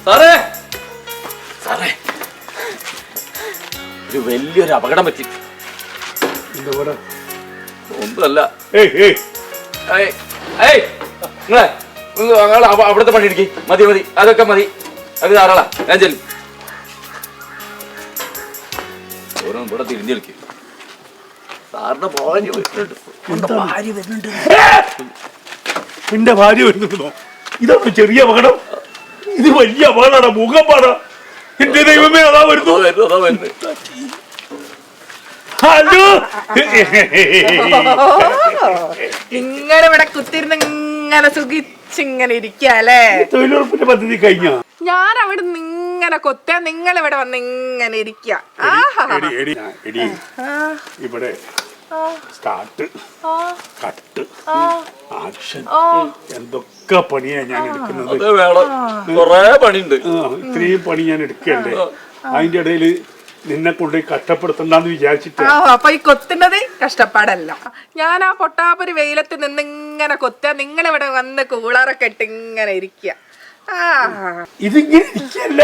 സാറേ സാറേ ഒരു വലിയൊരു അപകടം പറ്റി. ഒന്നുമല്ല, നിങ്ങളെ അവിടുത്തെ പണി ഇടിക്ക്. മതി മതി, അതൊക്കെ മതി, അത് ധാരാളാ. ഞാൻ ചെല്ലും. ഓരോ ഇവിടെ തിരിഞ്ഞു കളിക്കും. സാറിന്റെ ഭാര്യ വരുന്നുണ്ട്. എന്റെ ഭാര്യ വരുന്നുണ്ടോ? ഇതാണ് ചെറിയ അപകടം. ഇത് വലിയ അപകടമാണ്, മുഖം പാടാ. എന്റെ ദൈവമേ, അതാ വരുന്നു. ഹലോ, ഇങ്ങനെ ഇവിടെ കുത്തിരുന്ന് ഇങ്ങനെ സുഖിച്ചിങ്ങനെ ഇരിക്കല്ലേ? തൊഴിലുറപ്പിന്റെ പദ്ധതി കഴിഞ്ഞോ? ഞാൻ അവിടെ ഇങ്ങനെ കൊത്താ, നിങ്ങൾ ഇവിടെ വന്ന് ഇങ്ങനെ ഇരിക്ക. ഇവിടെ സ്റ്റാർട്ട്, കട്ട്, ആക്ഷൻ, എന്തൊക്കെ പണിയാ ഞാൻ എടുക്കുന്നത്. ഇത്രയും പണി ഞാൻ എടുക്കണ്ടേ? അതിന്റെ ഇടയില് നിന്നെ കൊണ്ട് കഷ്ടപ്പെടുത്തണ്ടെന്ന് വിചാരിച്ചിട്ട്. അപ്പൊ ഈ കൊത്തുന്നത് കഷ്ടപ്പാടല്ല. ഞാൻ ആ പൊട്ടാപ്പൊരു വെയിലത്ത് നിന്ന് ഇങ്ങനെ കൊത്താ, നിങ്ങൾ ഇവിടെ വന്ന് കൂളറൊക്കെ ഇട്ട് ഇങ്ങനെ ഇരിക്കുക. ഇതിങ്ങനെ ഇരിക്കല്ല,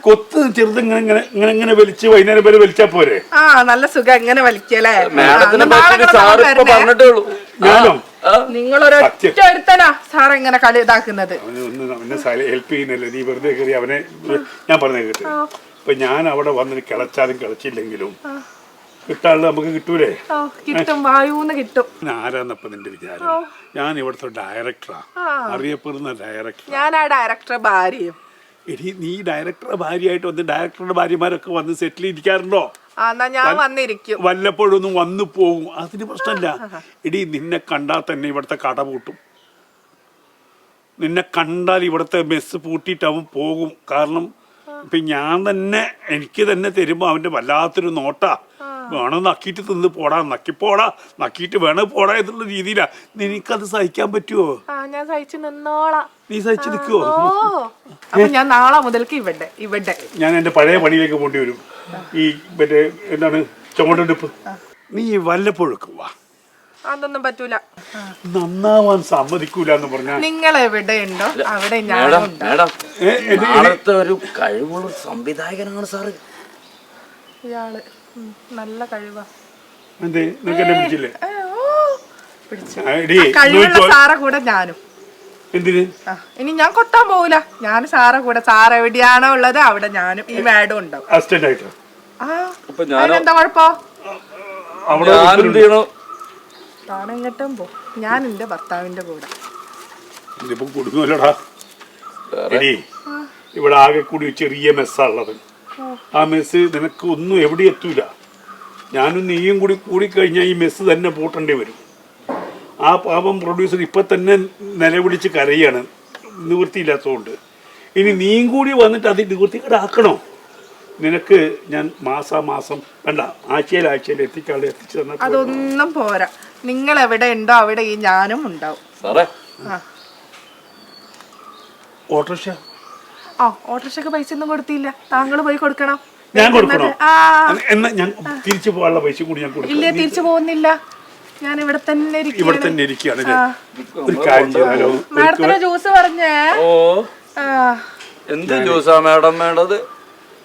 കൊത്ത് ചെറുത് ഇങ്ങനെ ഇങ്ങനെ ഇങ്ങനെ വലിച്ച് വൈകുന്നേരം വരെ വലിച്ചാ പോരെ? നല്ല സുഖം ഇങ്ങനെ വലിക്കല്ലേ? ഞാനോ? നിങ്ങളൊരൊറ്റൊരുത്തനാ സാർ ഇങ്ങനെ കളി ഇതാക്കുന്നത്. ഹെൽപ്പ് ചെയ്യുന്നല്ലേ നീ? വെറുതെ കയറി അവനെ ഞാൻ പറഞ്ഞ കേട്ടു. ഇപ്പൊ ഞാൻ അവിടെ വന്നിട്ട് കിളച്ചാലും കിളച്ചില്ലെങ്കിലും കിട്ടാനുള്ള നമുക്ക് കിട്ടൂലേ? കിട്ടും, വായൂന്ന് കിട്ടും. ആരാന്നപ്പ നിന്റെ വിചാരം? ഞാൻ ഇവിടുത്തെ ഡയറക്ടറാ, അറിയപ്പെടുന്ന ഡയറക്ടർ. ഞാൻ ആ ഡയറക്ടറുടെ ഭാര്യയും. എടി, നീ ഡയറക്ടറുടെ ഭാര്യയായിട്ട് വന്ന് ഡയറക്ടറുടെ ഭാര്യമാരൊക്കെ വന്ന് സെറ്റിൽ ഇരിക്കാറുണ്ടോ? ഞാൻ വന്നിരിക്കും. വല്ലപ്പോഴൊന്നും വന്നു പോകും, അതിന് പ്രശ്നമില്ല. എടി, നിന്നെ കണ്ടാൽ തന്നെ ഇവിടുത്തെ കട പൂട്ടും. നിന്നെ കണ്ടാൽ ഇവിടുത്തെ മെസ്സ് പൂട്ടിയിട്ട് അവൻ പോകും. കാരണം ഇപ്പൊ ഞാൻ തന്നെ എനിക്ക് തന്നെ തരുമ്പോ അവന്റെ വല്ലാത്തൊരു നോട്ടാ. വേണം നക്കിയിട്ട് തിന്ന് പോടാ, നക്കിപ്പോടാ, നക്കിയിട്ട് വേണം പോടാ എന്നുള്ള രീതിയിലാ. നിനക്കത് സഹിക്കാൻ പറ്റുമോ? ഞാൻ സഹിച്ചു നിന്നോളാം. നീ സഹിച്ചു നിൽക്കുവോ? അപ്പൊ ഞാൻ നാളെ മുതൽക്ക് ഇവിടെ ഞാൻ എന്റെ പഴയ പണിയിലേക്ക് പോണ്ടി വരും. ഈ മറ്റേ എന്താണ് ചുമടെടുപ്പ്. നീ വല്ലപ്പോഴൊക്കെ വാ. അതൊന്നും പറ്റൂല. നന്നാവാൻ സമ്മതിക്കൂല എന്ന് പറഞ്ഞാ നിങ്ങൾ എവിടെയുണ്ടോ അവിടെ ഒരു കഴിവുള്ള സംവിധായകനാണ് സാറ്. ഇയാള് നല്ല കഴിവാ. എന്തേ നിനക്ക് എന്നെ പിടിച്ചില്ലേ? കഴിവുള്ള സാറെ കൂടെ ഞാനും. എന്തിന്? ഇനി ഞാൻ കൊത്താൻ പോവില്ല. ഞാൻ സാറെ കൂടെ, സാറ് എവിടെയാണോ ഉള്ളത് അവിടെ ഞാനും ഈ മാഡം ഉണ്ടാവും. അസിസ്റ്റന്റ് ആയിട്ടോ? എന്താ കുഴപ്പോ? താനെങ്ങട്ടും പോ, ഞാൻ എന്റെ ഭർത്താവിന്റെ കൂടെ. കൊടുക്കുമല്ലോടാ. എടി, ഇവിടെ ആകെ കൂടി ചെറിയ മെസ്സാണുള്ളത്. ആ മെസ്സ് നിനക്ക് ഒന്നും എവിടെ എത്തൂല. ഞാനും നീയും കൂടി കൂടിക്കഴിഞ്ഞാൽ ഈ മെസ്സ് തന്നെ പൂട്ടേണ്ടി വരും. ആ പാപം പ്രൊഡ്യൂസർ ഇപ്പൊ തന്നെ നിലവിളിച്ച് കരയാണ്, നിവൃത്തിയില്ലാത്തതുകൊണ്ട്. ഇനി നീയും കൂടി വന്നിട്ട് അത് നിവൃത്തികേടാക്കണോ? നിനക്ക് ഞാൻ മാസം വേണ്ട, ആഴ്ചയിൽ എത്തിച്ചു തന്നാൽ അതൊന്നും പോരാ. നിങ്ങൾ എവിടെ ഉണ്ടോ അവിടെ ഈ ഞാനും ഉണ്ടാവും. ഓട്ടോറിക്ഷക്ക് പൈസ ഒന്നും കൊടുത്തില്ല, താങ്കൾ പോയി കൊടുക്കണം. ഞാൻ കൊടുക്കണോ? എന്നാ ഞാൻ തിരിച്ചു പോകാനുള്ള പൈസ കൂടി ഞാൻ കൊടുക്കും. ഇല്ല, തിരിച്ചു പോകുന്നില്ല. ഞാൻ ഇവിടെ തന്നെ ഇരിക്കുകയാണ്. ഒരു കാര്യം ചെയ്യാലോ? മാഡത്തിന് ജ്യൂസ് പറഞ്ഞേ. എന്ത് ജ്യൂസാ മാഡം വേണ്ടത്?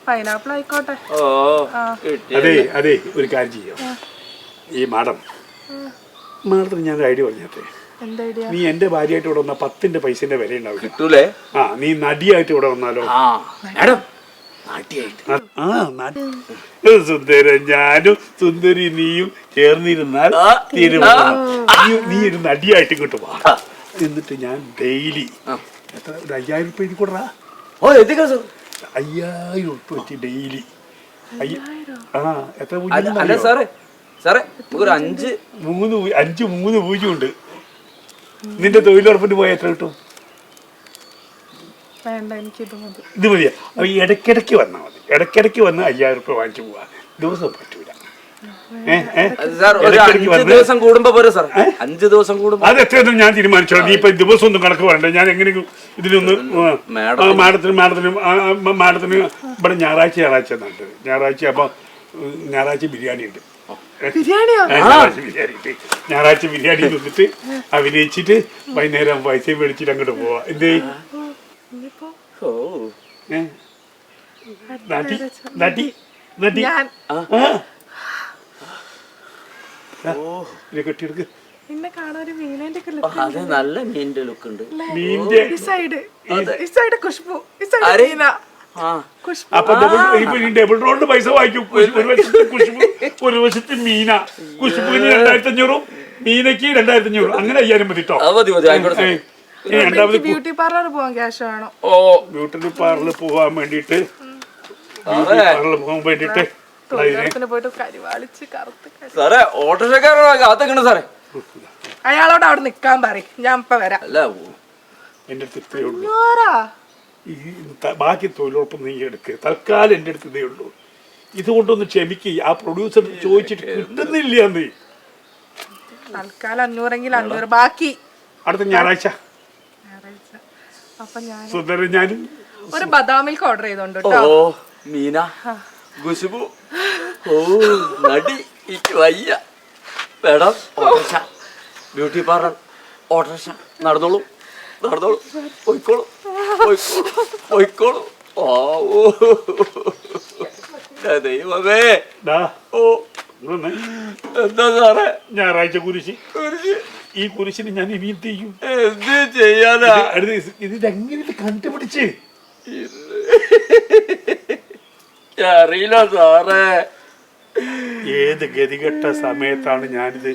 പൈനാപ്പിൾ ആയിക്കോട്ടെ. അതെ, ഒരു കാര്യം ചെയ്യാം. ഈ മാഡത്തിന് ഞാൻ ഐഡിയ പറഞ്ഞേ. നീ എന്റെ ഭാര്യയായിട്ട് ഇവിടെ വന്നാൽ 10ന്റെ പൈസന്റെ വില ഉണ്ടാവും. കിട്ടൂലേ? നീ നടിയായിട്ട് ഇവിടെ വന്നാലോ? സുന്ദരൻ ഞാനും സുന്ദരി നീയും ചേർന്നിരുന്നാൽ നീ ഒരു നടിയായിട്ട് ഇങ്ങോട്ട് വാ. എന്നിട്ട് ഞാൻ ഡെയിലി 5000 രൂപ എഴുതി കൊടുറാ. 5000 രൂപ വെച്ച് ഡെയിലി. എത്ര പൂജ്യം ഉണ്ട്. നിന്റെ തൊഴിലുറപ്പിന് പോയാൽ എത്ര കിട്ടും? ഇത് മതിയാ. അപ്പൊ ഇടയ്ക്കിടയ്ക്ക് വന്നാൽ മതി. ഇടയ്ക്കിടയ്ക്ക് വന്ന് 5000 രൂപ വാങ്ങിച്ചു പോവാ. ദിവസം പറ്റൂല. സാർ ഒരു 5 ദിവസം കൂടുമ്പോ പോരെ സാർ 5 ദിവസം കൂടുമ്പോ അത് എത്രയൊന്നും ഞാൻ തീരുമാനിച്ചോ. നീ ഇപ്പൊ ദിവസം ഒന്നും കണക്ക് പറയണ്ട. ഞാൻ എങ്ങനെയും ഇതിനൊന്ന് മാഡത്തിന് ഇവിടെ ഞായറാഴ്ച നല്ലത്. അപ്പൊ ഞായറാഴ്ച ബിരിയാണി ഉണ്ട്. ഞായറാഴ്ച ബിരിയാണി തിന്നിട്ട് അഭിനയിച്ചിട്ട് വൈകുന്നേരം പൈസ മേടിച്ചിട്ട് അങ്ങോട്ട് പോവാ. എന്തേ കെട്ടിയെടുക്ക്. അതെ നല്ല മീനിന്റെ ലുക്ക് ഉണ്ട്. അപ്പൊ ഡബിൾ റോളിന് പൈസ വാങ്ങിക്കും. ഒരു വശത്ത് മീന കുഷ്ബുവിന് 2500, മീനക്ക് 2500, അങ്ങനെ 5000 മതി കേട്ടോ. രണ്ടാമത് ബ്യൂട്ടി പാർലർ പോവാൻ ക്യാഷ് വേണം. ബ്യൂട്ടി പാർലറിൽ പോകാൻ വേണ്ടിട്ട് സാറേ ഓട്ടോറിക്ഷക്കാരൻ സാറേ അയാളോട് അവിടെ നിക്കാൻ പറയും. ഞാൻ ഇപ്പൊ വരാം. എന്റെ അടുത്ത് ഇത്രയേ ഉള്ളൂ. ഈ ബാക്കി തൊഴിലുറപ്പ് നീ എടുക്ക്. തൽക്കാലം എന്റെ അടുത്ത് ഇതേ ഉള്ളൂ. ഇതുകൊണ്ടൊന്ന് ക്ഷമിക്ക്. ആ പ്രൊഡ്യൂസർ ചോദിച്ചിട്ട് കിട്ടുന്നില്ല. നീ തൽക്കാലം 500 500 ബാക്കി അടുത്ത ഞായറാഴ്ച. അപ്പൊ ഞാൻ സുന്ദരൻ ഞാനും ഒരു ബദാം മിൽക്ക് ഓർഡർ ചെയ്തോണ്ട് മീന ഖുശ്ബു നടി വയ്യ madam autorickshaw beauty parlour autorickshaw നടന്നോളൂ പോയിക്കോളൂ. ദൈവമേ എന്താ സാറേ ഞായറാഴ്ച കുരിശ്. ഈ കുരിശിന് ഞാൻ ഇനി എന്ത് ചെയ്യും? എന്ത് ചെയ്യാനാ? ഇതെങ്ങനെ കണ്ടുപിടിച്ച്? അറിയില്ല സാറേ. ഏത് ഗതികെട്ട സമയത്താണ് ഞാനിത്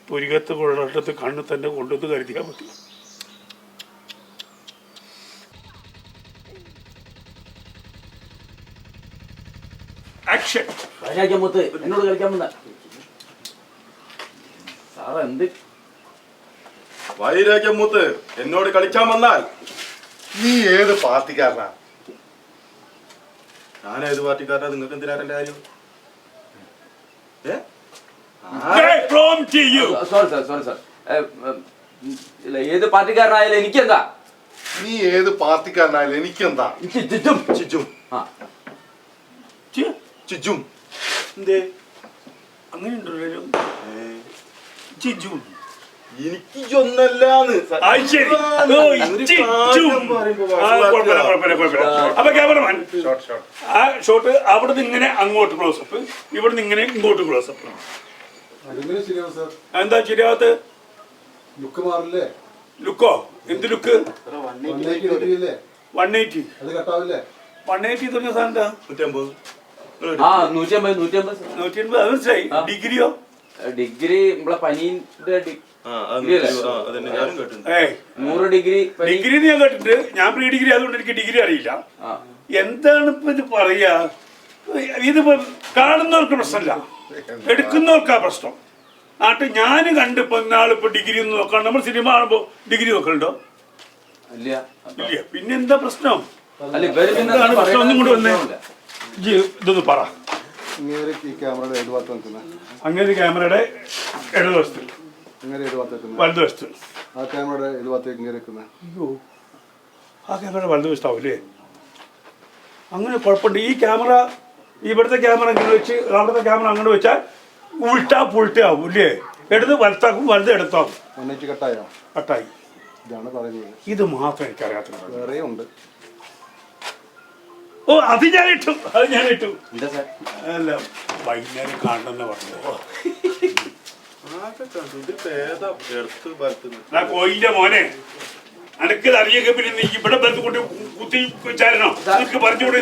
പുരികത്ത് കൊള്ളട്ടത്ത് കണ്ണ് തന്നെ കൊണ്ടുവന്ന് കരുതിയാൽ മതി. എന്നോട് കളിക്കാൻ സാറെന്ത് വൈരാഗ്യമൂത്ത് എന്നോട് കളിക്കാൻ വന്നാൽ നീ ഏത് പാർട്ടിക്കാരനാ? ഞാൻ ഏത് പാർട്ടിക്കാരനാ? നിങ്ങൾക്ക് എന്തിനാ എന്റെ കാര്യം? ഏത് പാർട്ടിക്കാരനായാലും എനിക്കെന്താ? നീ ഏത് പാർട്ടിക്കാരനായാലും എനിക്കെന്താ? ചിജും എന്തേ അങ്ങനെയുണ്ടല്ലോ? എനിക്ക് ഒന്നല്ലാന്ന്. അപ്പൊ ക്യാമറമാൻ ആ ഷോട്ട് അവിടെ നിന്ന് ഇങ്ങനെ അങ്ങോട്ട് ക്ലോസപ്പ്, ഇവിടെ നിന്ന് ഇങ്ങനെ ഇങ്ങോട്ട് ക്ലോസപ്പ്. എന്താ ശരിയാവത്ത്? ലുക്കോ? എന്ത് ലുക്ക്? 180 തുടങ്ങിയ സാധനം എന്താ? 150. അത് മനസ്സിലായി. ഡിഗ്രിയോ? ഡിഗ്രി നമ്മളെ പനീന്റെ 100 ഡിഗ്രി ഞാൻ കേട്ടിട്ടുണ്ട്. ഞാൻ പ്രീ ഡിഗ്രി, അതുകൊണ്ട് എനിക്ക് ഡിഗ്രി അറിയില്ല. എന്താണ് ഇപ്പൊ ഇത് പറയാ? ഇതിപ്പോ കാണുന്നവർക്ക് പ്രശ്നമല്ല, എടുക്കുന്നവർക്കാ പ്രശ്നം. ആട്ട് ഞാൻ കണ്ടിപ്പോ ഇന്നാളിപ്പോ ഡിഗ്രി ഒന്നും നോക്കണം. നമ്മൾ സിനിമ കാണുമ്പോ ഡിഗ്രി നോക്കലുണ്ടോ? ഇല്ല. പിന്നെന്താ പ്രശ്നം? ഒന്നും കൂടെ വന്നേ, ഇതൊന്ന് പറ. അങ്ങനെ ക്യാമറയുടെ ഇടതുവശത്ത്, വലതുവശത്ത്. ആ ക്യാമറയുടെ വലതുവശത്താവൂലേ? അങ്ങനെ കുഴപ്പമുണ്ട്. ഈ ക്യാമറ, ഇവിടുത്തെ ക്യാമറ ഇങ്ങനെ വെച്ച് അവിടുത്തെ ക്യാമറ അങ്ങോട്ട് വെച്ചാൽ ഉൾട്ടാ പുൾട്ടേ ആവും ഇല്ലേ? എടുത്ത് വലത്താക്കും, വലുത് എടുത്താവും. കട്ടായി. ഇത് മാത്രം എനിക്കറിയാത്ത. ഓ അത് ഞാനിട്ടു. അല്ല വൈകുന്നേരം കാണണമെന്ന് പറഞ്ഞു. കോയിന്റെ മോനെ, അനക്ക് അറിയൊക്കെ പിന്നെ നീ ഇവിടെ ബന്ധു കൊണ്ട് കുത്തി വെച്ചായിരുന്നോ? നിനക്ക് പറഞ്ഞുകൂടെ?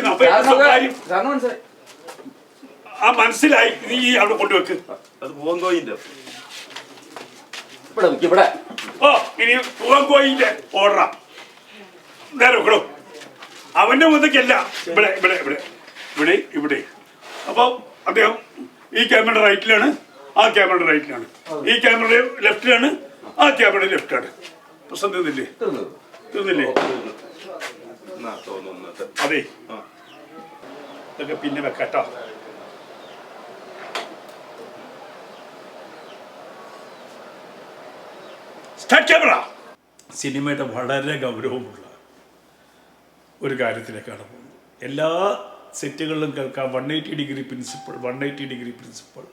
ആ മനസ്സിലായി. നീ അവിടെ കൊണ്ടുവെക്ക്. അത് പൂവൻ കോയിന്റെ. ഓ ഇനി പൂവൻ കോയിന്റെ ഓർഡറാ. നേരെ വെക്കണോ? അവന്റെ മുതക്കല്ല, ഇവിടെ. അപ്പൊ അദ്ദേഹം ഈ ക്യാമറയുടെ റൈറ്റിലാണ്, ആ ക്യാമറയുടെ റൈറ്റിലാണ്. ഈ ക്യാമറയുടെ ലെഫ്റ്റിലാണ്, ആ ക്യാമറയുടെ ലെഫ്റ്റാണ്. പ്രശ്നം തീർന്നില്ലേ? അതെ, ഇതൊക്കെ പിന്നെ വെക്കട്ടോ. Start camera. സിനിമയുടെ വളരെ ഗൗരവമുള്ള ഒരു കാര്യത്തിലേക്കാണ് പോകുന്നത്. എല്ലാ സെറ്റുകളിലും കേൾക്കാം 180 ഡിഗ്രി പ്രിൻസിപ്പിൾ, 180 ഡിഗ്രി പ്രിൻസിപ്പിൾ.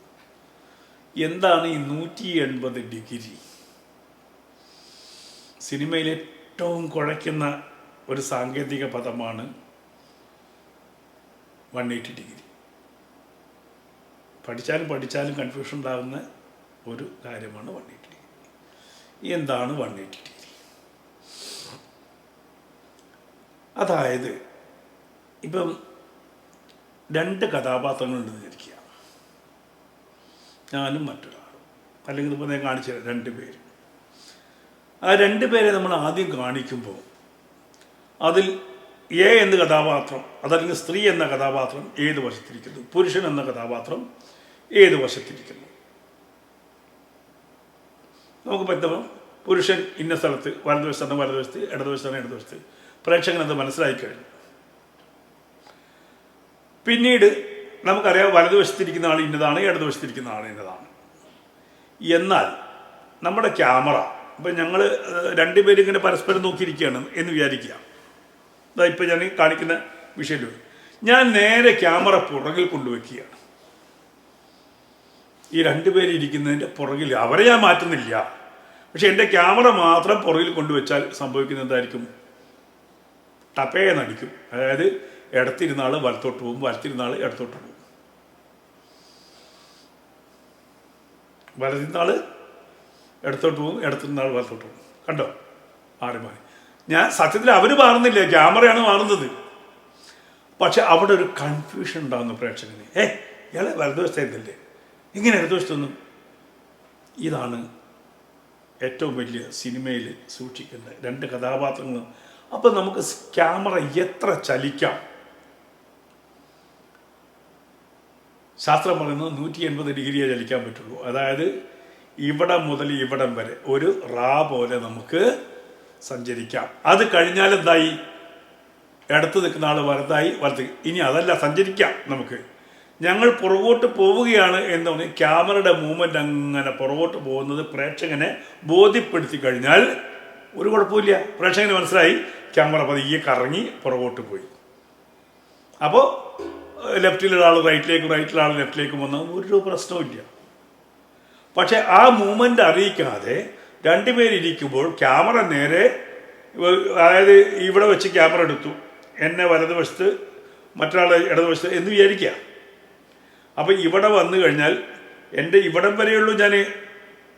എന്താണ് ഈ 180 ഡിഗ്രി? സിനിമയിൽ ഏറ്റവും കുഴയ്ക്കുന്ന ഒരു സാങ്കേതിക പദമാണ് 180 ഡിഗ്രി. പഠിച്ചാലും കൺഫ്യൂഷൻ ഉണ്ടാകുന്ന ഒരു കാര്യമാണ് 180 ഡിഗ്രി. എന്താണ് 180 ഡിഗ്രി? അതായത് ഇപ്പം 2 കഥാപാത്രങ്ങളുണ്ടെന്ന് വിചാരിക്കുക, ഞാനും മറ്റൊരാളും, അല്ലെങ്കിൽ ഇപ്പോൾ ഞാൻ കാണിച്ചു തരാം 2 പേര്. ആ 2 പേരെ നമ്മൾ ആദ്യം കാണിക്കുമ്പോൾ അതിൽ എ എന്ന കഥാപാത്രം, അതല്ലെങ്കിൽ സ്ത്രീ എന്ന കഥാപാത്രം ഏത് വശത്തിരിക്കുന്നു, പുരുഷൻ എന്ന കഥാപാത്രം ഏത് വശത്തിരിക്കുന്നു. നമുക്ക് പറ്റുമ്പോൾ പുരുഷൻ ഇന്ന സ്ഥലത്ത് വലതുവശത്താണ് വലതുവശത്ത്, ഇടതുവശത്താണ് ഇടതുവശത്ത്, പ്രേക്ഷകനത് മനസ്സിലായി കഴിഞ്ഞു. പിന്നീട് നമുക്കറിയാം വലതുവശത്തിരിക്കുന്ന ആൾ ഇന്നതാണ്, ഇടതുവശത്തിരിക്കുന്ന ആൾ ഇന്നതാണ്. എന്നാൽ നമ്മുടെ ക്യാമറ, ഇപ്പം ഞങ്ങൾ 2 പേരും ഇങ്ങനെ പരസ്പരം നോക്കിയിരിക്കുകയാണ് എന്ന് വിചാരിക്കുക. ഇപ്പം ഞാൻ കാണിക്കുന്ന വിഷയം ഞാൻ നേരെ ക്യാമറ പുറകിൽ കൊണ്ടുവയ്ക്കുകയാണ്. ഈ 2 പേര് ഇരിക്കുന്നതിൻ്റെ പുറകിൽ അവരെ ഞാൻ മാറ്റുന്നില്ല, പക്ഷെ എൻ്റെ ക്യാമറ മാത്രം പുറകിൽ കൊണ്ടുവച്ചാൽ സംഭവിക്കുന്നത് എന്തായിരിക്കും? ടപ്പേന്നടിക്കും. അതായത് ഇടത്തിരുന്ന ആൾ വലത്തോട്ട് പോകും, വലത്തിരുന്ന ആൾ ഇടത്തോട്ട് പോകും, വലത്തിരുന്ന ആൾ ഇടത്തോട്ട് പോകും, ഇടത്തിരുന്ന ആൾ വലത്തോട്ട് പോകും. കണ്ടോ? മാറി. ഞാൻ സത്യത്തിൽ അവർ മാറുന്നില്ല, ക്യാമറയാണ് മാറുന്നത്. പക്ഷെ അവിടെ ഒരു കൺഫ്യൂഷൻ ഉണ്ടാകുന്നു പ്രേക്ഷകന്. ഇയാളെ വലതുവശത്തായിരുന്നില്ലേ, ഇങ്ങനെ ഇടതുവശത്തൊന്നും. ഇതാണ് ഏറ്റവും വലിയ സിനിമയിൽ സൂക്ഷിക്കേണ്ട 2 കഥാപാത്രങ്ങളും. അപ്പം നമുക്ക് ക്യാമറ എത്ര ചലിക്കാം? ശാസ്ത്രം പറയുന്നത് 180 ഡിഗ്രിയെ ചലിക്കാൻ പറ്റുള്ളൂ. അതായത് ഇവിടം മുതൽ ഇവിടം വരെ ഒരു റാ പോലെ നമുക്ക് സഞ്ചരിക്കാം. അത് കഴിഞ്ഞാൽ എന്തായി? ഇടത്ത് നിൽക്കുന്ന ആൾ വലതായി, വലത്ത്. ഇനി അതല്ല, സഞ്ചരിക്കാം നമുക്ക്. ഞങ്ങൾ പുറകോട്ട് പോവുകയാണ് എന്ന് പറഞ്ഞ് ക്യാമറയുടെ മൂവ്മെൻ്റ് അങ്ങനെ പുറകോട്ട് പോകുന്നത് പ്രേക്ഷകനെ ബോധ്യപ്പെടുത്തി കഴിഞ്ഞാൽ ഒരു കുഴപ്പമില്ല. പ്രേക്ഷകന് മനസ്സിലായി ക്യാമറ പതിയെ കറങ്ങി പുറകോട്ട് പോയി. അപ്പോൾ ലെഫ്റ്റിലൊരാൾ റൈറ്റിലേക്കും റൈറ്റിലൊരാൾ ലെഫ്റ്റിലേക്കും വന്നാൽ ഒരു പ്രശ്നവുമില്ല. പക്ഷെ ആ മൂവ്മെൻ്റ് അറിയിക്കാതെ 2 പേരിയ്ക്കുമ്പോൾ ക്യാമറ നേരെ, അതായത് ഇവിടെ വെച്ച് ക്യാമറ എടുത്തു, എന്നെ വലതുവശത്ത് മറ്റൊരാളെ ഇടതുവശത്ത് എന്ന് വിചാരിക്കുക. അപ്പം ഇവിടെ വന്നു കഴിഞ്ഞാൽ എൻ്റെ ഇവിടം വരെയുള്ളൂ ഞാൻ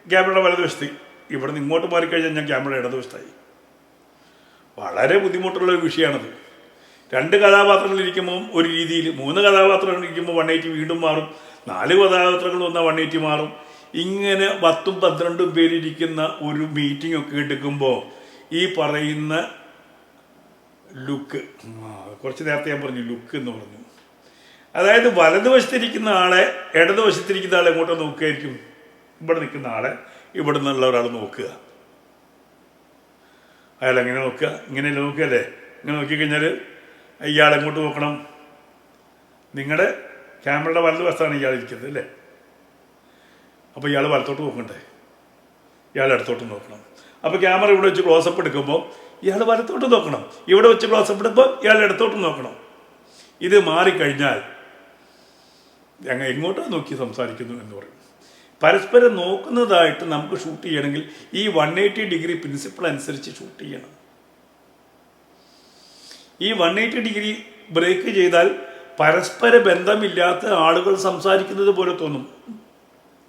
ക്യാമറയുടെ വലതുവശത്ത്, ഇവിടെ നിന്ന് ഇങ്ങോട്ട് മാറിക്കഴിഞ്ഞാൽ ഞാൻ ക്യാമറ ഇടതുവശത്തായി. വളരെ ബുദ്ധിമുട്ടുള്ള ഒരു വിഷയമാണത്. 2 കഥാപാത്രങ്ങളിരിക്കുമ്പോൾ ഒരു രീതിയിൽ, 3 കഥാപാത്രങ്ങളിരിക്കുമ്പോൾ 180 വീണ്ടും മാറും, 4 കഥാപാത്രങ്ങൾ വന്നാൽ 180 മാറും. ഇങ്ങനെ 10ഉം 12ഉം പേരിരിക്കുന്ന ഒരു മീറ്റിംഗ് ഒക്കെ എടുക്കുമ്പോൾ ഈ പറയുന്ന ലുക്ക്, കുറച്ച് നേരത്തെ ഞാൻ പറഞ്ഞു ലുക്ക് എന്ന് പറഞ്ഞു. അതായത് വലതുവശത്തിരിക്കുന്ന ആളെ ഇടതുവശത്തിരിക്കുന്ന ആളെ എങ്ങോട്ടോ നോക്കുകയായിരിക്കും. ഇവിടെ നിൽക്കുന്ന ആളെ ഇവിടെ നിന്നുള്ള ഒരാൾ നോക്കുക. അയാൾ എങ്ങനെ നോക്കുക? ഇങ്ങനെയല്ല നോക്കുകയല്ലേ? ഇങ്ങനെ നോക്കിക്കഴിഞ്ഞാൽ ഇയാൾ എങ്ങോട്ട് നോക്കണം? നിങ്ങളുടെ ക്യാമറയുടെ വലതുവശത്താണ് ഇയാൾ ഇരിക്കുന്നത് അല്ലേ? അപ്പോൾ ഇയാൾ വലത്തോട്ട് നോക്കണ്ടേ? ഇയാൾ ഇടത്തോട്ട് നോക്കണം. അപ്പോൾ ക്യാമറ ഇവിടെ വെച്ച് ക്ലോസപ്പ് എടുക്കുമ്പോൾ ഇയാൾ വലത്തോട്ട് നോക്കണം, ഇവിടെ വെച്ച് ക്ലോസപ്പ് എടുക്കുമ്പോൾ ഇയാൾ ഇടത്തോട്ട് നോക്കണം. ഇത് മാറിക്കഴിഞ്ഞാൽ ഞങ്ങൾ എങ്ങോട്ടോ നോക്കി സംസാരിക്കുന്നു എന്ന് പറയും. പരസ്പരം നോക്കുന്നതായിട്ട് നമുക്ക് ഷൂട്ട് ചെയ്യണമെങ്കിൽ ഈ 180 ഡിഗ്രി പ്രിൻസിപ്പിൾ അനുസരിച്ച് ഷൂട്ട് ചെയ്യണം. ഈ 180 ഡിഗ്രി ബ്രേക്ക് ചെയ്താൽ പരസ്പര ബന്ധമില്ലാത്ത ആളുകൾ സംസാരിക്കുന്നത് പോലെ തോന്നും.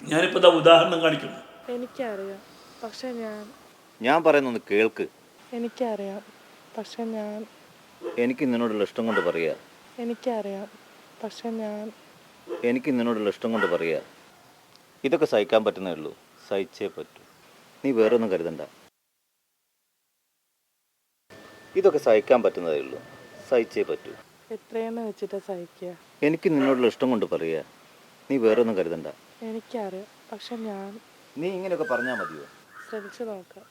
ഞാനിപ്പോൾ ഉദാഹരണം കാണിക്കുന്നു. എനിക്കറിയാം, പക്ഷെ ഞാൻ പറയുന്നൊന്ന് കേൾക്ക്. എനിക്കറിയാം, പക്ഷെ എനിക്ക് നിന്നോടുള്ള ഇഷ്ടം കൊണ്ട് പറയുക. എനിക്കറിയാം, പക്ഷെ എനിക്ക് നിന്നോടുള്ള ഇഷ്ടം കൊണ്ട് പറയുക. ഇതൊക്കെ സഹിക്കാൻ പറ്റുന്നേ ഉള്ളൂ, സഹിച്ചേ പറ്റൂ. നീ വേറെ ഒന്നും കരുതണ്ട. ഇതൊക്കെ സഹിക്കാൻ പറ്റുന്നതേ ഉള്ളൂ, സഹിച്ചേ പറ്റൂ. എത്രയെന്ന് വെച്ചിട്ട് സഹിക്കുക? എനിക്ക് നിന്നോടുള്ള ഇഷ്ടം കൊണ്ട് പറയുക. നീ വേറെ ഒന്നും കരുതണ്ട. എനിക്കറിയാം, പക്ഷെ നീ ഇങ്ങനെയൊക്കെ പറഞ്ഞാൽ മതിയോ? ശ്രമിച്ചു നോക്കാം.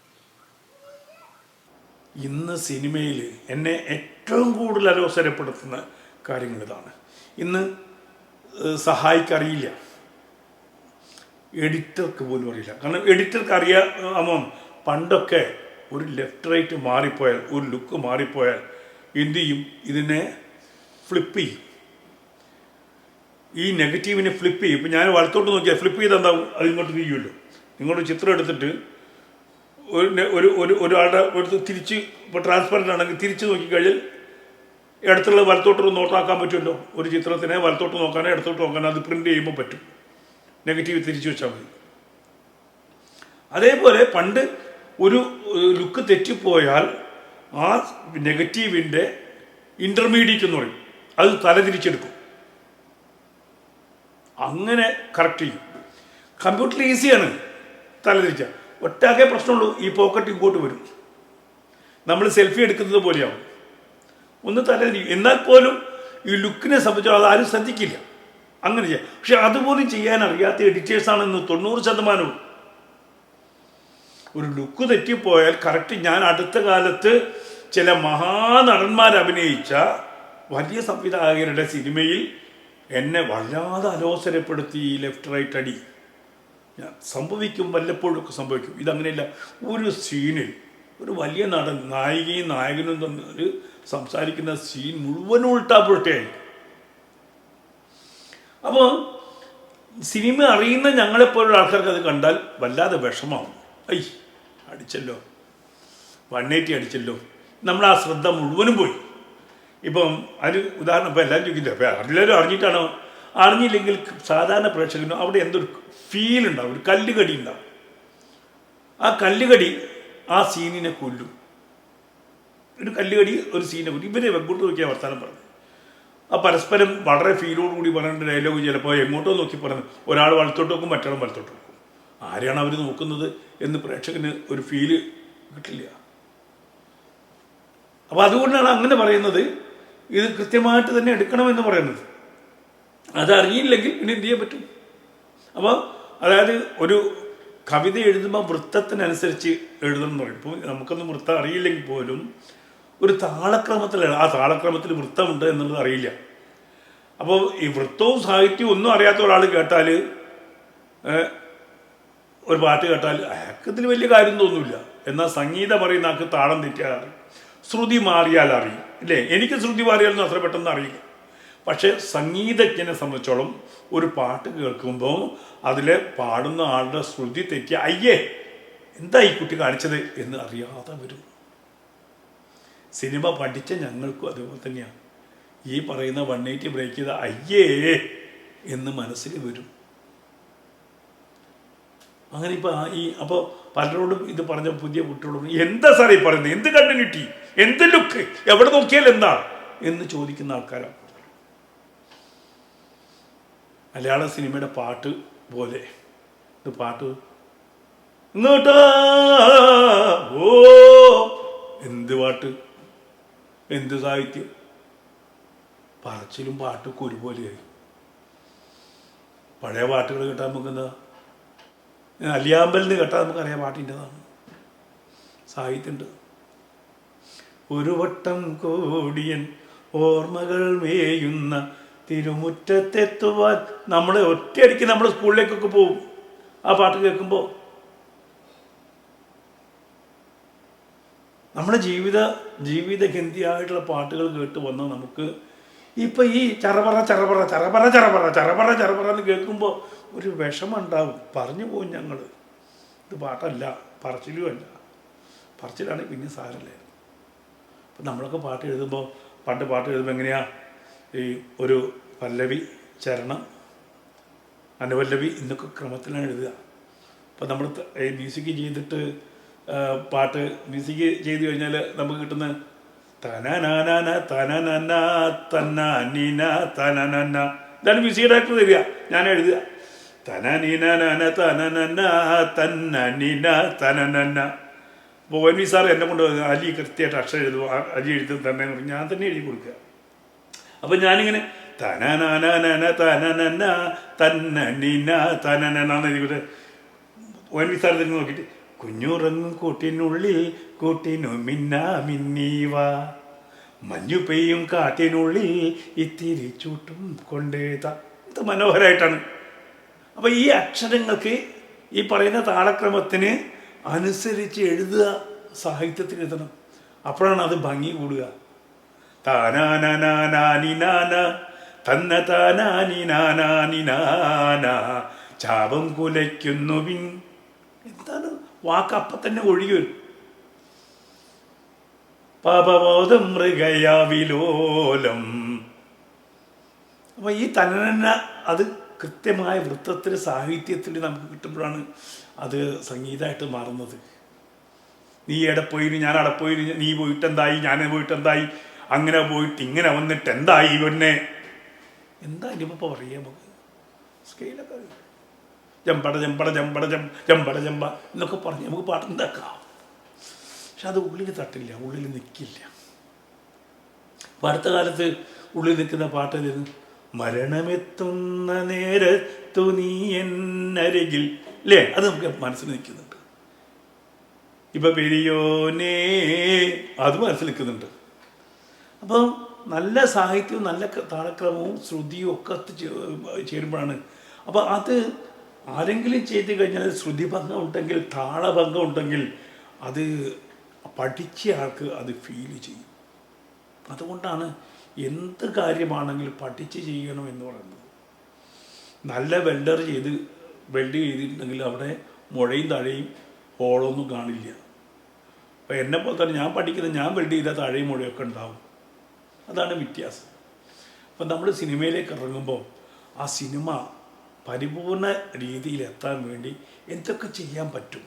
ഇന്ന് സിനിമയിൽ എന്നെ ഏറ്റവും കൂടുതൽ അലോസരപ്പെടുത്തുന്ന കാര്യങ്ങൾ ഇതാണ്. ഇന്ന് സഹായിക്കറിയില്ല, എഡിറ്റർക്ക് പോലും അറിയില്ല. കാരണം എഡിറ്റർക്ക് അറിയാമോ, പണ്ടൊക്കെ ഒരു ലെഫ്റ്റ് റൈറ്റ് മാറിപ്പോയാൽ, ഒരു ലുക്ക് മാറിപ്പോയാൽ എന്തു ചെയ്യും? ഇതിനെ ഫ്ലിപ്പ് ചെയ്യും. ഈ നെഗറ്റീവിനെ ഫ്ലിപ്പ് ചെയ്യും. ഇപ്പം ഞാൻ വലത്തോട്ട് നോക്കിയാൽ ഫ്ലിപ്പ് ചെയ്ത് എന്താവും? അത് ഇങ്ങോട്ട് തിരിയുമല്ലോ. നിങ്ങളൊരു ചിത്രം എടുത്തിട്ട് ഒരാളുടെ അടുത്ത് തിരിച്ച്, ഇപ്പോൾ ട്രാൻസ്പെറൻ്റ് ആണെങ്കിൽ തിരിച്ച് നോക്കിക്കഴിഞ്ഞാൽ ഇടത്തുള്ള വലത്തോട്ട് നോട്ടാക്കാൻ പറ്റുമല്ലോ. ഒരു ചിത്രത്തിനെ വലത്തോട്ട് നോക്കാനോ ഇടത്തോട്ട് നോക്കാനോ അത് പ്രിൻ്റ് ചെയ്യുമ്പോൾ പറ്റും. നെഗറ്റീവ് തിരിച്ചു വെച്ചാൽ മതി. അതേപോലെ പണ്ട് ഒരു ലുക്ക് തെറ്റിപ്പോയാൽ ആ നെഗറ്റീവിൻ്റെ ഇൻ്റർമീഡിയറ്റ് എന്ന് പറയും, അത് തലതിരിച്ചെടുക്കും, അങ്ങനെ കറക്റ്റ് ചെയ്യും. കമ്പ്യൂട്ടറിൽ ഈസിയാണ് തലതിരിച്ച. ഒറ്റാകെ പ്രശ്നമുള്ളൂ, ഈ പോക്കറ്റ് ഇങ്ങോട്ട് വരും, നമ്മൾ സെൽഫി എടുക്കുന്നത് പോലെയാവും, ഒന്ന് തലതിരിക്കും. എന്നാൽ പോലും ഈ ലുക്കിനെ സംബന്ധിച്ചോ അത് ആരും ശ്രദ്ധിക്കില്ല, അങ്ങനെ ചെയ്യാം. പക്ഷെ അതുപോലും ചെയ്യാൻ അറിയാത്ത എഡിറ്റേഴ്സാണെന്ന് 90%. ഒരു ലുക്ക് തെറ്റിപ്പോയാൽ കറക്റ്റ്. ഞാൻ അടുത്ത കാലത്ത് ചില മഹാനടന്മാർ അഭിനയിച്ച വലിയ സംവിധായകരുടെ സിനിമയിൽ എന്നെ വല്ലാതെ അലോസരപ്പെടുത്തി ഈ ലെഫ്റ്റ് റൈറ്റ് അടി. ഞാൻ സംഭവിക്കും, വല്ലപ്പോഴൊക്കെ സംഭവിക്കും. ഇതങ്ങനെയല്ല. ഒരു സീനിൽ ഒരു വലിയ നടൻ നായികയും നായകനും തമ്മിൽ സംസാരിക്കുന്ന സീൻ മുഴുവൻ ഉൾട്ടാപ്പുൾട്ടയായി. അപ്പോൾ സിനിമ അറിയുന്ന ഞങ്ങളെപ്പോലുള്ള ആൾക്കാർക്ക് അത് കണ്ടാൽ വല്ലാതെ വിഷമാവും. അടിച്ചല്ലോ, 180 അടിച്ചല്ലോ, നമ്മൾ ആ ശ്രദ്ധ മുഴുവനും പോയി. ഇപ്പം ഒരു ഉദാഹരണം, ഇപ്പം എല്ലാവരും ചോദിക്കില്ല, അപ്പം എല്ലാവരും അറിഞ്ഞിട്ടാണോ? അറിഞ്ഞില്ലെങ്കിൽ സാധാരണ പ്രേക്ഷകനും അവിടെ എന്തൊരു ഫീൽ ഉണ്ടാവും, ഒരു കല്ലുകടി ഉണ്ടാവും. ആ കല്ലുകടി ആ സീനിനെ കൊല്ലും. ഒരു കല്ലുകടി ഒരു സീനെ കൊല്ലും. ഇവരെ വെങ്ങോട്ട് നോക്കിയാൽ വർത്താനം പറഞ്ഞു. ആ പരസ്പരം വളരെ ഫീലോടുകൂടി പറയേണ്ട ഡയലോഗ് ചിലപ്പോൾ എങ്ങോട്ടോ നോക്കി പറയുന്നത്, ഒരാൾ വലത്തോട്ട് നോക്കും, മറ്റൊരാൾ വലത്തോട്ട് നോക്കും. ആരെയാണ് അവർ നോക്കുന്നത് എന്ന് പ്രേക്ഷകന് ഒരു ഫീല് കിട്ടില്ല. അപ്പോൾ അതുകൊണ്ടാണ് അങ്ങനെ പറയുന്നത്. ഇത് കൃത്യമായിട്ട് തന്നെ എടുക്കണമെന്ന് പറയുന്നത്. അതറിയില്ലെങ്കിൽ പിന്നെ എന്ത് ചെയ്യാൻ പറ്റും? അപ്പോൾ അതായത് ഒരു കവിത എഴുതുമ്പോൾ വൃത്തത്തിനനുസരിച്ച് എഴുതണം എന്ന് പറയും. ഇപ്പോൾ നമുക്കൊന്നും വൃത്തം അറിയില്ലെങ്കിൽ പോലും ഒരു താളക്രമത്തിലാണ്. ആ താളക്രമത്തിൽ വൃത്തമുണ്ട് എന്നുള്ളത് അറിയില്ല. അപ്പോൾ ഈ വൃത്തവും സാഹിത്യവും ഒന്നും അറിയാത്ത ഒരാൾ കേട്ടാൽ, ഒരു പാട്ട് കേട്ടാൽ അയാൾക്കതിൽ വലിയ കാര്യം തോന്നില്ല. എന്നാൽ സംഗീതം അറിയുന്ന ആൾക്ക് താളം തെറ്റിയാൽ അറിയും, ശ്രുതി മാറിയാൽ അറിയും, ഇല്ലേ? എനിക്ക് ശ്രുതി മാറിയാലൊന്നും അത്ര പെട്ടെന്ന് അറിയില്ല. പക്ഷേ സംഗീതജ്ഞനെ സംബന്ധിച്ചോളം ഒരു പാട്ട് കേൾക്കുമ്പോൾ അതിലെ പാടുന്ന ആളുടെ ശ്രുതി തെറ്റിയ അയ്യേ എന്താ ഈ കുട്ടി കാണിച്ചത് എന്ന് അറിയാതെ വരും. സിനിമ പഠിച്ച ഞങ്ങൾക്കും അതുപോലെ തന്നെയാണ്. ഈ പറയുന്ന 180 ബ്രേക്ക് ചെയ്ത അയ്യേ എന്ന് മനസ്സിൽ വരും. അങ്ങനെ ഇപ്പോൾ അപ്പോൾ പലരോടും ഇത് പറഞ്ഞ പുതിയ കുട്ടികളോടും എന്താ സാറേ ഈ പറയുന്നത്, എന്ത് കണ്ടിന്യൂറ്റി, എന്ത് ലുക്ക്, എവിടെ നോക്കിയാൽ എന്താ എന്ന് ചോദിക്കുന്ന ആൾക്കാരാണ്. മലയാള സിനിമയുടെ പാട്ട് പോലെ ഇത് പാട്ട് ഇങ്ങോട്ടാ, ഓ എന്ത് പാട്ട്, എന്ത് സാഹിത്യം, പറച്ചിലും പാട്ടൊക്കെ ഒരുപോലെയായി. പഴയ പാട്ടുകൾ കേട്ടാൽ നമുക്കെന്താ, അലിയാമ്പലിന് കേട്ടാൽ നമുക്കറിയാം പാട്ടിൻ്റെതാണ്, സാഹിത്യമുണ്ട്. ഒരു വട്ടം കോടിയൻ ഓർമ്മകൾ മേയുന്ന തിരുമുറ്റത്തെത്തുവാൻ നമ്മൾ ഒറ്റയടിക്ക് നമ്മൾ സ്കൂളിലേക്കൊക്കെ പോകും ആ പാട്ട് കേൾക്കുമ്പോൾ. നമ്മുടെ ജീവിതഗന്ധിയായിട്ടുള്ള പാട്ടുകൾ കേട്ട് വന്ന് നമുക്ക് ഇപ്പം ഈ ചറപറ ചറപറ ചറപറ ചറപറ ചറപറ ചറപറ എന്ന് കേൾക്കുമ്പോൾ ഒരു വിഷമം ഉണ്ടാവും. പറഞ്ഞു പോകും ഞങ്ങൾ, ഇത് പാട്ടല്ല, പറച്ചിലുമല്ല. പറച്ചിലാണെങ്കിൽ പിന്നെ സാരല്ലേ. അപ്പം നമ്മളൊക്കെ പാട്ട് എഴുതുമ്പോൾ, പണ്ട് പാട്ട് എഴുതുമ്പോൾ എങ്ങനെയാണ്, ഈ ഒരു പല്ലവി, ചരണം, അനുപല്ലവി എന്നൊക്കെ ക്രമത്തിലാണ് എഴുതുക. അപ്പോൾ നമ്മൾ മ്യൂസിക് ചെയ്തിട്ട് പാട്ട് മ്യൂസിക് ചെയ്ത് കഴിഞ്ഞാൽ നമുക്ക് കിട്ടുന്ന തനനാന തനനന തന്നീന തനനന്ന, ഇതാണ് മ്യൂസിക് ഡയറക്ടർ തരിക, ഞാൻ എഴുതുക. തനനീന തനനന്ന തന്നീന തനനന്ന. അപ്പോൾ ONV സാർ എന്നെ കൊണ്ട് അലി കൃത്യമായിട്ട് അക്ഷരം എഴുതും, അലി എഴുതി തന്നെ ഞാൻ തന്നെ എഴുതി കൊടുക്കുക. അപ്പം ഞാനിങ്ങനെ തനനന തനനന്ന തന്നീന തനനന്ന എഴുതി. ONV സാർ തന്നെ നോക്കിയിട്ട് കുഞ്ഞുറങ്ങും കൂട്ടിനുള്ളിൽ കൂട്ടിനു മിന്ന മിന്നീവ മഞ്ഞു പെയ്യും കാറ്റിനുള്ളിൽ ഇത്തിരി ചൂട്ടും കൊണ്ടേതാ. ഇത് മനോഹരമായിട്ടാണ്. അപ്പോൾ ഈ അക്ഷരങ്ങൾക്ക് ഈ പറയുന്ന താളക്രമത്തിന് അനുസരിച്ച് എഴുതുക, സാഹിത്യത്തിൽ എഴുതണം. അപ്പോഴാണ് അത് ഭംഗി കൂടുക. താനാനാനാനിനാന തന്ന താനാനിനാനാനിനാന ചാപം കുലയ്ക്കുന്നു പിൻ. എന്താണ് വാക്ക് അപ്പം തന്നെ ഒഴുകി വരും. പാപബോധം മൃഗയാവിലോലം. അപ്പം ഈ തനന അത് കൃത്യമായ വൃത്തത്തിൽ സാഹിത്യത്തിൽ നമുക്ക് കിട്ടുമ്പോഴാണ് അത് സംഗീതമായിട്ട് മാറുന്നത്. നീ എവിടെ പോയിന്, ഞാൻ അവിടെ പോയിന്, നീ പോയിട്ടെന്തായി, ഞാൻ പോയിട്ടെന്തായി, അങ്ങനെ പോയിട്ട് ഇങ്ങനെ വന്നിട്ട് എന്തായി പിന്നെ എന്താ ഇനിയിപ്പോൾ പറയാം. നമുക്ക് സ്കെയിലൊക്കെ ജമ്പട ജമ്പട ജമ്പട ജമ്പട ജമ്പ എന്നൊക്കെ പറഞ്ഞ് നമുക്ക് പാട്ടുണ്ടാക്കാം. പക്ഷെ അത് ഉള്ളിൽ തട്ടില്ല, ഉള്ളിൽ നിൽക്കില്ല. അപ്പം അടുത്ത കാലത്ത് ഉള്ളിൽ നിൽക്കുന്ന പാട്ട് ഏത്? മരണമെത്തുന്ന നേരത്തു നീ എന്നരികിൽ, അല്ലേ? അത് നമുക്ക് മനസ്സിൽ നിൽക്കുന്നുണ്ട്. ഇപ്പൊ പെരിയോനേ, അത് മനസ്സിൽ നിൽക്കുന്നുണ്ട്. അപ്പം നല്ല സാഹിത്യവും നല്ല താളക്രമവും ശ്രുതിയും ഒക്കെ ചേരുമ്പോഴാണ്. അപ്പം അത് ആരെങ്കിലും ചെയ്ത് കഴിഞ്ഞാൽ ശ്രുതിഭംഗം ഉണ്ടെങ്കിൽ, താളഭംഗം ഉണ്ടെങ്കിൽ അത് പഠിച്ച ആൾക്ക് അത് ഫീൽ ചെയ്യും. അതുകൊണ്ടാണ് എന്ത് കാര്യമാണെങ്കിലും പഠിച്ച് ചെയ്യണം എന്ന് പറയുന്നത്. നല്ല വെൽഡ് ചെയ്തിട്ടുണ്ടെങ്കിൽ അവിടെ മുഴയും തഴയും ഹോളൊന്നും കാണില്ല. അപ്പം എന്നെ പോലെ തന്നെ ഞാൻ പഠിക്കുന്നത്, ഞാൻ വെൽഡ് ചെയ്താൽ തഴയും മുഴയൊക്കെ ഉണ്ടാവും. അതാണ് വ്യത്യാസം. അപ്പം നമ്മൾ സിനിമയിലേക്ക് ഇറങ്ങുമ്പോൾ ആ സിനിമ പരിപൂർണ രീതിയിൽ എത്താൻ വേണ്ടി എന്തൊക്കെ ചെയ്യാൻ പറ്റും,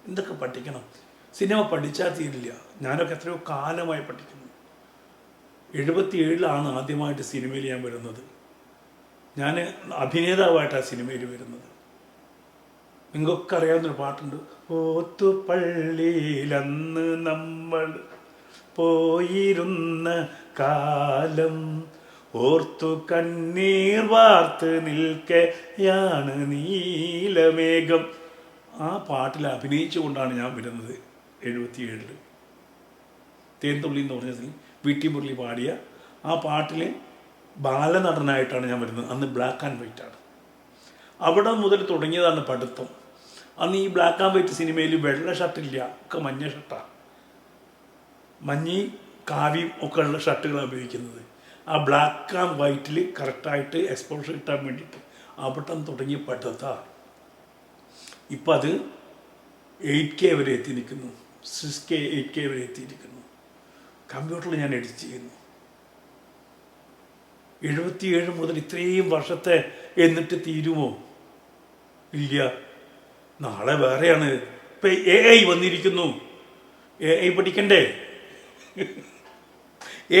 എന്തൊക്കെ പഠിക്കണം. സിനിമ പഠിച്ചാൽ തീരില്ല. ഞാനൊക്കെ എത്രയോ കാലമായി പഠിക്കുന്നു. 77 ആദ്യമായിട്ട് സിനിമയിൽ ഞാൻ വരുന്നത്. ഞാൻ അഭിനേതാവായിട്ടാണ് സിനിമയിൽ വരുന്നത്. നിങ്ങൾക്കൊക്കെ അറിയാവുന്നൊരു പാട്ടുണ്ട്. ഓത്തുപള്ളിയിലന്ന് നമ്മൾ പോയിരുന്ന കാലം ഓർത്തു കണ്ണീർ വാർത്ത് നിൽക്കയാണ് നീലമേഘം. ആ പാട്ടിൽ അഭിനയിച്ചുകൊണ്ടാണ് ഞാൻ വരുന്നത് 77. തേൻതുള്ളി എന്ന് പറഞ്ഞതിൽ വി.ടി. മുരളി പാടിയ ആ പാട്ടിൽ ബാലനടനായിട്ടാണ് ഞാൻ വരുന്നത്. അന്ന് ബ്ലാക്ക് ആൻഡ് വൈറ്റ് ആണ്. അവിടെ മുതൽ തുടങ്ങിയതാണ് പഠിത്തം. അന്ന് ഈ ബ്ലാക്ക് ആൻഡ് വൈറ്റ് സിനിമയിൽ വെള്ള ഷർട്ടില്ല, ഒക്കെ മഞ്ഞ ഷർട്ടാണ്. മഞ്ഞി കാവിയും ഒക്കെ ഉള്ള ഷർട്ടുകളാണ് ഉപയോഗിക്കുന്നത്. ആ ബ്ലാക്ക് ആൻഡ് വൈറ്റിൽ കറക്റ്റായിട്ട് എക്സ്പോഷർ കിട്ടാൻ വേണ്ടിയിട്ട് അവിടെ തുടങ്ങിയ പഠിത്തമാണ്. ഇപ്പം അത് 8K വരെ എത്തി നിൽക്കുന്നു, 6K 8K വരെ എത്തിയിരിക്കുന്നു. കമ്പ്യൂട്ടറിൽ ഞാൻ എഡിറ്റ് ചെയ്യുന്നു. 77 മുതൽ ഇത്രയും വർഷത്തെ എന്നിട്ട് തീരുമോ? ഇല്ല. നാളെ വേറെയാണ്. ഇപ്പം AI വന്നിരിക്കുന്നു. AI പഠിക്കണ്ടേ?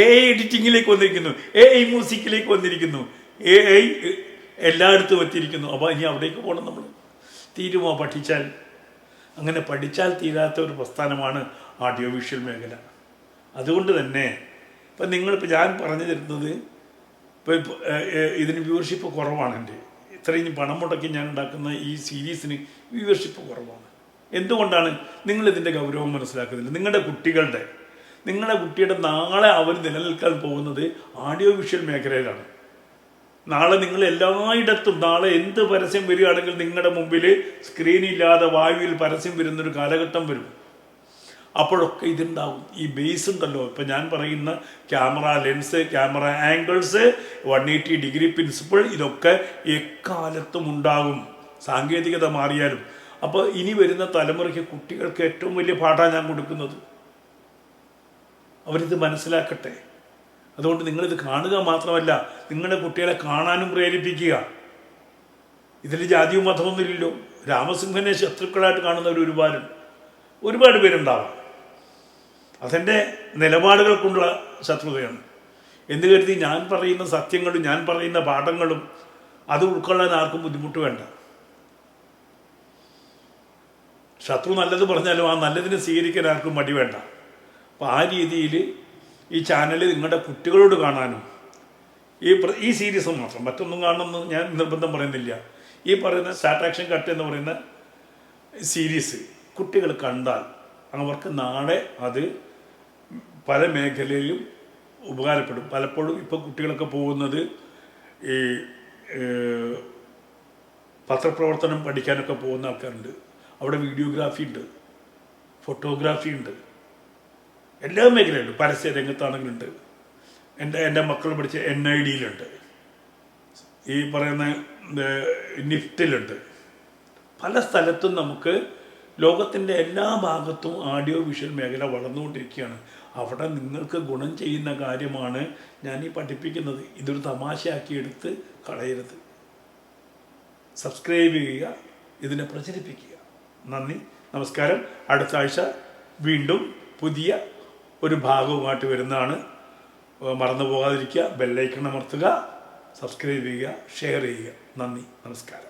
AI എഡിറ്റിങ്ങിലേക്ക് വന്നിരിക്കുന്നു, AI മ്യൂസിക്കിലേക്ക് വന്നിരിക്കുന്നു, AI എല്ലായിടത്തും എത്തിയിരിക്കുന്നു. അപ്പോൾ ഇനി അവിടേക്ക് പോകണം നമ്മൾ. തീരുമോ പഠിച്ചാൽ? അങ്ങനെ പഠിച്ചാൽ തീരാത്ത ഒരു പ്രസ്ഥാനമാണ് ഓഡിയോ വിഷ്വൽ മേഖല. അതുകൊണ്ട് തന്നെ ഇപ്പം നിങ്ങളിപ്പോൾ ഞാൻ പറഞ്ഞു തരുന്നത്, ഇപ്പോൾ ഇതിന് വ്യൂവർഷിപ്പ് കുറവാണ്. എൻ്റെ ഇത്രയും പണം മുടക്കി ഞാൻ ഉണ്ടാക്കുന്ന ഈ സീരീസിന് വ്യൂവർഷിപ്പ് കുറവാണ്. എന്തുകൊണ്ടാണ്? നിങ്ങളിതിൻ്റെ ഗൗരവം മനസ്സിലാക്കുന്നില്ല. നിങ്ങളുടെ കുട്ടിയുടെ നാളെ അവർ നിലനിൽക്കാൻ പോകുന്നത് ഓഡിയോ വിഷ്വൽ മേഖലയിലാണ്. നാളെ നിങ്ങൾ എല്ലായിടത്തും, നാളെ എന്ത് പരസ്യം വരികയാണെങ്കിൽ നിങ്ങളുടെ മുമ്പിൽ സ്ക്രീനില്ലാതെ വായുവിൽ പരസ്യം വരുന്നൊരു കാലഘട്ടം വരും. അപ്പോഴൊക്കെ ഇതുണ്ടാവും. ഈ ബേസ് ഉണ്ടല്ലോ, ഇപ്പം ഞാൻ പറയുന്ന camera lens, camera angles, 180 degree principle, ഇതൊക്കെ എക്കാലത്തും ഉണ്ടാകും, സാങ്കേതികത മാറിയാലും. അപ്പോൾ ഇനി വരുന്ന തലമുറയ്ക്ക്, കുട്ടികൾക്ക് ഏറ്റവും വലിയ പാഠമാണ് ഞാൻ കൊടുക്കുന്നത്. അവരിത് മനസ്സിലാക്കട്ടെ. അതുകൊണ്ട് നിങ്ങളിത് കാണുക മാത്രമല്ല, നിങ്ങളുടെ കുട്ടികളെ കാണാനും പ്രേരിപ്പിക്കുക. ഇതിൽ ജാതിയും മതമൊന്നുമില്ലല്ലോ. രാമസിംഹനെ ശത്രുക്കളായിട്ട് കാണുന്നവർ ഒരുപാട് പേരുണ്ടാവാം. അതെൻ്റെ നിലപാടുകൾക്കുള്ള ശത്രുതയാണ് എന്ന് കരുതി ഞാൻ പറയുന്ന സത്യങ്ങളും ഞാൻ പറയുന്ന പാഠങ്ങളും അത് ഉൾക്കൊള്ളാൻ ആർക്കും ബുദ്ധിമുട്ട് വേണ്ട. ശത്രു നല്ലത് പറഞ്ഞാലും ആ നല്ലതിനെ സ്വീകരിക്കാൻ ആർക്കും മടി വേണ്ട. അപ്പോൾ ആ രീതിയിൽ ഈ ചാനൽ നിങ്ങളുടെ കുട്ടികളോട് കാണാനും, ഈ സീരീസ് മാത്രം, മറ്റൊന്നും കാണണമെന്ന് ഞാൻ നിർബന്ധം പറയുന്നില്ല. ഈ പറയുന്ന സ്റ്റാർട്ട് ആക്ഷൻ കട്ട് എന്ന് പറയുന്ന സീരീസ് കുട്ടികൾ കണ്ടാൽ അവർക്ക് നാളെ അത് പല മേഖലയിലും ഉപകാരപ്പെടും. പലപ്പോഴും ഇപ്പോൾ കുട്ടികളൊക്കെ പോകുന്നത് ഈ പത്രപ്രവർത്തനം പഠിക്കാനൊക്കെ പോകുന്ന ആൾക്കാരുണ്ട്. അവിടെ വീഡിയോഗ്രാഫി ഉണ്ട്, ഫോട്ടോഗ്രാഫി ഉണ്ട്, എല്ലാ മേഖലയിലും പരസ്യ രംഗത്താണെങ്കിലുണ്ട്. എൻ്റെ മക്കൾ പഠിച്ച NIDയിലുണ്ട്, ഈ പറയുന്ന നിഫ്റ്റിലുണ്ട്. പല സ്ഥലത്തും നമുക്ക് ലോകത്തിൻ്റെ എല്ലാ ഭാഗത്തും ഓഡിയോ വിഷ്വൽ മേഖല വളർന്നുകൊണ്ടിരിക്കുകയാണ്. അവിടെ നിങ്ങൾക്ക് ഗുണം ചെയ്യുന്ന കാര്യമാണ് ഞാൻ ഈ പഠിപ്പിക്കുന്നത്. ഇതൊരു തമാശയാക്കി എടുത്ത് കളയരുത്. സബ്സ്ക്രൈബ് ചെയ്യുക, ഇതിനെ പ്രചരിപ്പിക്കുക. നന്ദി, നമസ്കാരം. അടുത്ത ആഴ്ച വീണ്ടും പുതിയ ഒരു ഭാഗവുമായിട്ട് വരുന്നതാണ്. മറന്നു പോകാതിരിക്കുക, ബെല്ലൈക്കൺ അമർത്തുക, സബ്സ്ക്രൈബ് ചെയ്യുക, ഷെയർ ചെയ്യുക. നന്ദി, നമസ്കാരം.